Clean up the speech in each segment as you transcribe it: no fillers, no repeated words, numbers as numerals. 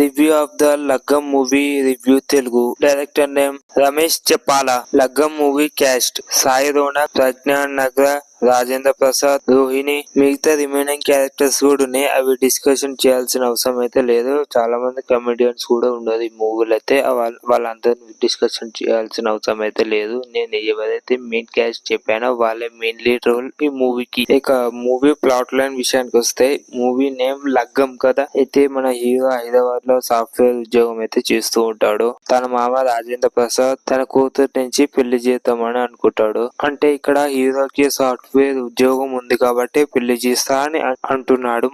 Review of the లగ్గం movie review Telugu. Director name Ramesh చెప్పాల. లగ్గం మూవీ క్యాస్ట్ సాయి రోనక్, ప్రజ్ఞాన్ నగ్ర, రాజేంద్ర ప్రసాద్, రోహిణి. మిగతా రిమైనింగ్ క్యారెక్టర్స్ కూడా ఉన్నాయి. అవి డిస్కషన్ చేయాల్సిన అవసరం అయితే లేదు. చాలా మంది కమెడియన్స్ కూడా ఉన్నారు ఈ మూవీలో అయితే. వాళ్ళందరినీ డిస్కషన్ చేయాల్సిన అవసరం అయితే లేదు. నేను ఎవరైతే మెయిన్ క్యాస్ట్ చెప్పానో వాళ్ళే మెయిన్ లీడ్ రోల్ ఈ మూవీకి. ఇక మూవీ ప్లాట్ లైన్ విషయానికి వస్తే, మూవీ నేమ్ లగ్గం కదా. అయితే మన హీరో హైదరాబాద్ లో సాఫ్ట్వేర్ ఉద్యోగం అయితే చేస్తూ ఉంటాడు. తన మామ రాజేంద్ర ప్రసాద్ తన కూతురు నుంచి పెళ్లి చేద్దామని అనుకుంటాడు. అంటే ఇక్కడ హీరోకి సాఫ్ట్వేర్ ఉద్యోగం ఉంది కాబట్టి పెళ్లి చేస్తా అని అంటున్నాడు.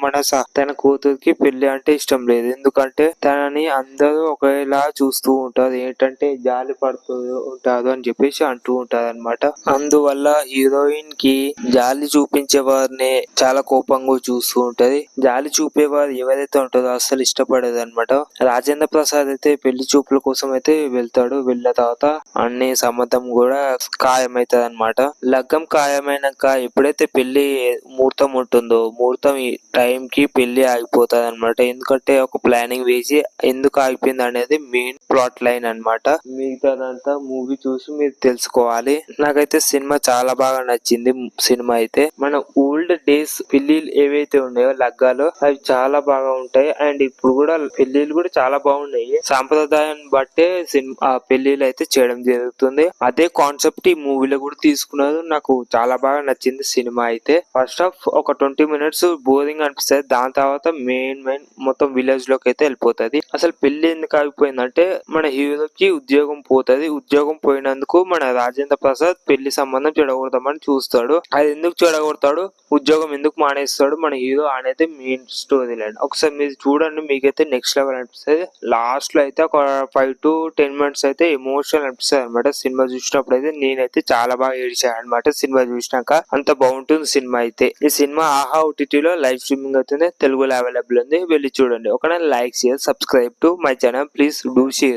తన కూతురికి పెళ్లి అంటే ఇష్టం లేదు. ఎందుకంటే తనని అందరూ ఒకేలా చూస్తూ ఉంటారు, ఏంటంటే జాలి పడుతూ ఉంటారు అని చెప్పేసి అంటూ ఉంటారు అనమాట. అందువల్ల హీరోయిన్ కి జాలి చూపించే వారిని చాలా కోపంగా చూస్తూ ఉంటది. జాలి చూపేవారు ఎవరైతే ఉంటారో అస్సలు ఇష్టపడేది అనమాట. రాజేంద్ర ప్రసాద్ అయితే పెళ్లి చూపుల కోసం అయితే వెళ్తాడు. వెళ్ళిన తర్వాత అన్ని సంబంధం కూడా ఖాయమైతుంది అనమాట. లగ్గం ఖాయమైనాక ఎప్పుడైతే పెళ్లి ముహూర్తం ఉంటుందో, ముహూర్తం టైం కి పెళ్లి ఆగిపోతుంది అనమాట. ఎందుకంటే ఒక ప్లానింగ్ వేసి ఎందుకు ఆగిపోయింది అనేది మెయిన్ ప్లాట్ లైన్ అనమాట. మిగతాదంతా మూవీ చూసి మీరు తెలుసుకోవాలి. నాకైతే సినిమా చాలా బాగా నచ్చింది. సినిమా అయితే మన ఓల్డ్ డేస్ పెళ్లిళ్ళు ఏవైతే ఉన్నాయో లగ్గాలు, అవి చాలా బాగా ఉంటాయి. అండ్ ఇప్పుడు కూడా పెళ్లిళ్ళు కూడా చాలా బాగున్నాయి. సాంప్రదాయాన్ని బట్టే సినిమా పెళ్లిళ్ళు అయితే చేయడం జరుగుతుంది. అదే కాన్సెప్ట్ ఈ మూవీలో కూడా తీసుకున్నారు. నాకు చాలా బాగా నచ్చింది సినిమా అయితే. ఫస్ట్ హాఫ్ ఒక 20 minutes బోరింగ్ అనిపిస్తుంది. దాని తర్వాత మెయిన్ మొత్తం విలేజ్ లోకి అయితే వెళ్ళిపోతుంది. అసలు పెళ్లి ఎందుకు ఆగిపోయిందంటే, మన హీరోకి ఉద్యోగం పోతుంది. ఉద్యోగం పోయినందుకు మన రాజేంద్ర ప్రసాద్ పెళ్లి సంబంధం చెడగొడతామని చూస్తాడు. అది ఎందుకు చెడగొడతాడు, ఉద్యోగం ఎందుకు మానేస్తాడు మన హీరో అనేది మెయిన్ స్టోరీ లైన్. ఒకసారి మీరు చూడండి, మీకైతే నెక్స్ట్ లెవెల్ అనిపిస్తుంది. లాస్ట్ లో అయితే ఒక 5 to 10 minutes అయితే ఎమోషనల్ అనిపిస్తుంది అనమాట. సినిమా చూసినప్పుడు అయితే నేనైతే చాలా బాగా ఏడిచాను అనమాట. సినిమా చూసినాక అంత బాగుంటుంది సినిమా అయితే. ఈ సినిమా ఆహా ఓటీటీలో లైవ్ స్ట్రీమింగ్ అవుతుంది. తెలుగులో అవైలబుల్ ఉంది, వెళ్ళి చూడండి. ఒక like, share, subscribe to my channel. Please do share.